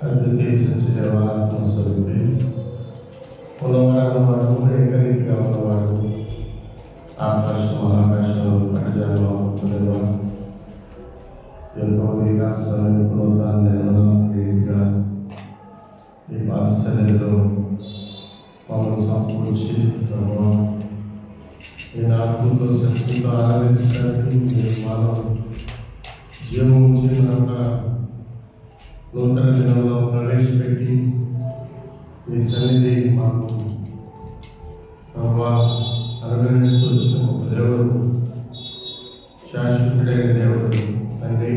అద్వితీయ సత్యదేవ ఆత్మస్వరూపి ఉన్నవాడు ఏకరీతిగా ఉన్నవాడు ఆకాశం మహాకాశం పట్టజాలో ఎంతో రీతిగా ఈ పాఠశాలలో మమ్మల్ని సమకూర్చి నేను ఆత్మతో శక్తితో ఆరాధించడానికి మీరు మాలో జీవం ఉంచి మరొక నూతన దినంలో ప్రవేశపెట్టి మీ సన్నిధి మాకు అనుగ్రహిస్తూ వచ్చిన ఒక దేవుడు, శాశ్వతుడైన దేవుడు తండ్రి.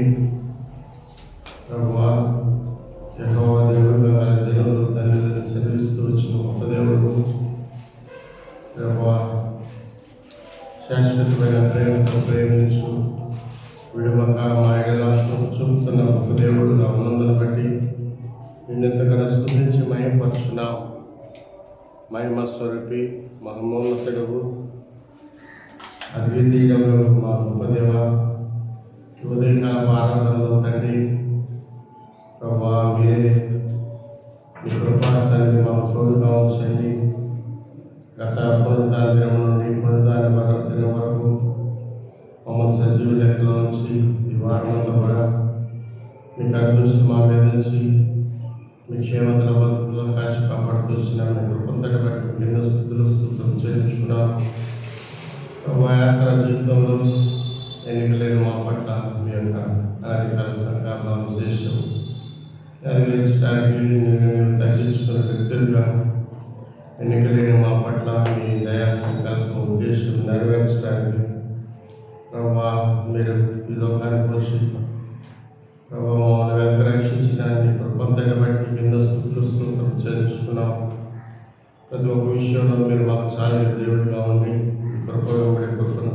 ప్రభువా యెహోవా దేవుడుగా జనులు తండ్రిని సెలవిస్తూ వచ్చిన ఒక దేవుడు. ప్రభువా శాశ్వతమైన ప్రేమతో ప్రేమించు విడువక మా ఎడలాలను చూపుతున్న ఒక దేవుడుగా ఉన్నందును బట్టి నిన్నెంతగానో స్తుతించి మహిమపరుచున్నాం. మహిమ స్వరూపి మహోన్నతుడవు అద్వితీయుడవు మా గొప్ప దేవ, ఉదయకాల ఆరాధనలో తండ్రి ప్రభువా మీరే మీ కృపాసన్ని మాకు తోడుగా ఉంచండి. గత పునరుద్ధాన దినం నుండి పునరుద్ధాన దినం వరకు మమ్మల్ని సజీవ లెక్కలో నుంచి ఈ వారంలో కూడా మీకు అదృష్టి మా మీద నుంచి మీ క్షేమతల భద్రతలో కాచి కాపాడుతూ వచ్చిన మీ కృపంతటి బట్టి ఎన్నో స్థితులు స్తోత్రం చెల్లించుకున్నాం. యాత్ర జీవితంలో ఎన్నికలేని మా పట్ల మీ యొక్క అధికార సంఘాల ఉద్దేశం నెరవేర్చడానికి నేను తగ్గించుకున్న వ్యక్తులుగా ఎన్నికలేని మా పట్ల మీ దయా సంకల్ప ఉద్దేశం నెరవేర్చడానికి ప్రభువా మీరు ఈ లోకానికి వచ్చి ప్రభువా మమ్మల్ని వెంట రక్షించడాన్ని కృపంతటి బట్టి కింద స్తుతులు స్తోత్రం చెల్లించుకున్నాం. ప్రతి ఒక్క విషయంలో మీరు మాకు చాలిన దేవుడిగా ఉండి కృపను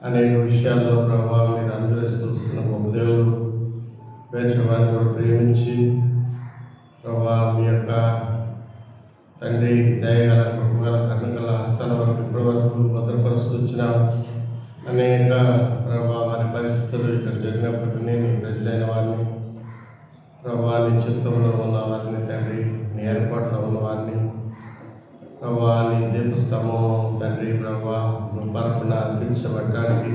అనేక విషయాల్లో ప్రభువా మీరు అనుగ్రహిస్తూ వస్తున్న గొప్ప దేవుడు. వేషవాన్ని కూడా ప్రేమించి ప్రభువా మీ యొక్క తండ్రి దయగల కృపగల కర్ణగల హస్తాల వరకు ఇప్పటి వరకు భద్రపరుస్తూ వచ్చిన అనేక ప్రభా మరి పరిస్థితులు ఇక్కడ జరిగినప్పటికీ నీ ప్రజలైన వారిని ప్రభా నీ చిత్తంలో ఉన్న వారిని తండ్రి నీ ఏర్పాట్లో ఉన్న వారిని ప్రభా నీ దీపస్తంభం తండ్రి ప్రభా పరపున అర్పించబడ్డానికి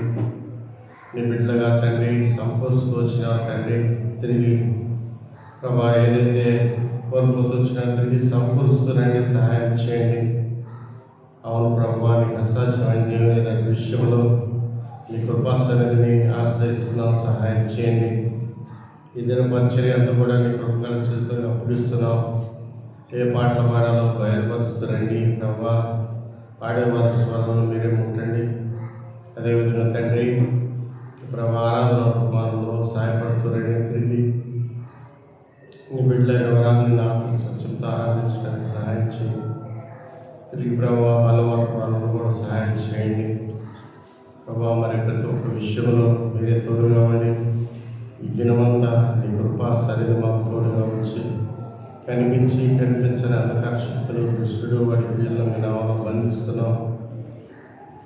నీ బిడ్డలుగా తండ్రి సమకూరుస్తూ వచ్చిన తండ్రి తిరిగి ప్రభా ఏదైతే కోల్పోతూ వచ్చినా తిరిగి సమకూరుస్తున్నండి సహాయం చేయండి. అవును ప్రభా నీకు అసాధ్యమైన దేవుని దాని విషయంలో నీ కృపాసన్నిధిని ఆశ్రయిస్తున్నాం, సహాయం చేయండి. ఇద్దర పరిచర్య అంతా కూడా నీ కృపగల చేతులు అప్పగిస్తున్నాం. ఏ పాటలు పాడాలో బయలుపరుస్తురండి ప్రభా, పాడేవారి స్వరంలో మీరే ముట్టండి. అదేవిధంగా తండ్రి ప్రభా ఆరాధన వర్తమానంలో సహాయపడుతురండి. తిరిగి నీ బిడ్డలైన వరాన్ని నాకు సత్యంతో ఆరాధించడానికి సహాయం చేయండి. తిరిగి ప్రభా బలవర్తమానంలో కూడా సహాయం చేయండి ప్రభా. మరి ప్రతి ఒక్క విషయంలో మీరే తోడుగా ఉండి ఈ దినమంతా నీ కృపా సరిని మాకు తోడుగా వచ్చి కనిపించని అంధకార శక్తులు కృష్ణుడు వాడి వీళ్ళని మీ నామలో బంధిస్తున్నాం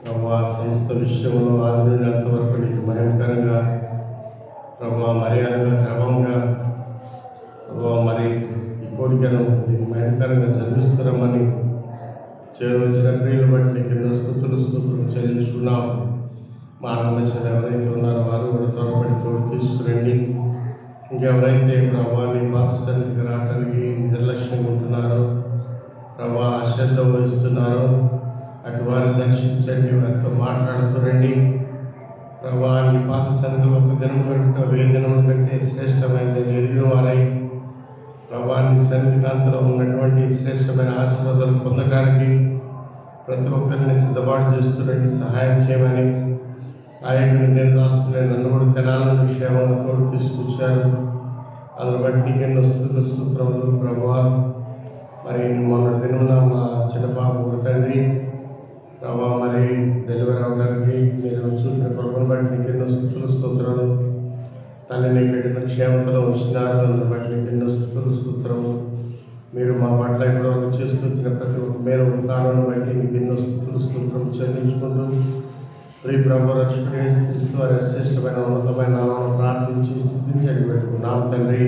ప్రభా. సమస్త విషయంలో ఆధునిక అంతవరకు నీకు మహిమకరంగా ప్రభా మర్యాదగా క్రమంగా ప్రభా మరి ఈ కోరికను నీకు మహిమకరంగా జరిపిస్తున్నామని చేరువచ్చిన క్రియలు బట్టి నీకు ఎన్నో స్తుతులు చెల్లించుకున్నాం. మార్గదర్శకులు ఎవరైతే ఉన్నారో వారు కూడా త్వరపడి తోడు తీసుకురండి. ఇంకెవరైతే ప్రభా నీ పాఠశాలకి రావడానికి నిర్లక్ష్యంగా ఉంటున్నారో ప్రభా అశ్రద్ధ వహిస్తున్నారో అటు వారిని దర్శించండి, వారితో మాట్లాడుతురండి ప్రభా. నీ పాఠశాలకు ఒక దినం కంటే 1000 దినముల కంటే శ్రేష్టమైనది ఎరిగిన వారై ప్రభా నీ సన్నిధికాంతలో ఉన్నటువంటి శ్రేష్టమైన ఆశీర్వాదాలు పొందడానికి ప్రతి ఒక్కరిని సిద్ధపాటు చేస్తురండి, సహాయం చేయమని. ఆయనను నేను రాస్తున్నాను, నన్ను కూడా తెనాలను క్షేమంగా తోడు తీసుకొచ్చారు. అందులో బట్టి నీకెన్నో స్తోత్రములు ప్రభువా. మరి మొన్న దినమున మా చిన్న పాప తండ్రి ప్రభా మరి డెలివరీ అవ్వడానికి మీరు చూపిన కృపను బట్టి నీకెన్నో స్తోత్రాలు. తల్లిని బిడ్డను క్షేమతలో వచ్చినారు, అందులో బట్టి నీకెన్నో స్తోత్రములు. మీరు మా పట్ల ఇప్పుడు చేస్తూ వచ్చిన ప్రతి ఒక్క మేర ఉపకారాన్ని బట్టి నీకెన్నో స్తోత్రం చెల్లించుకుంటూ ప్రియ ప్రభు రక్షకుడు యేసుక్రీస్తు వారి శ్రేష్టమైన ఉన్నతమైన నామమున ప్రార్థించి స్తుతించి అడిగి పెట్టుకున్నాం తండ్రి.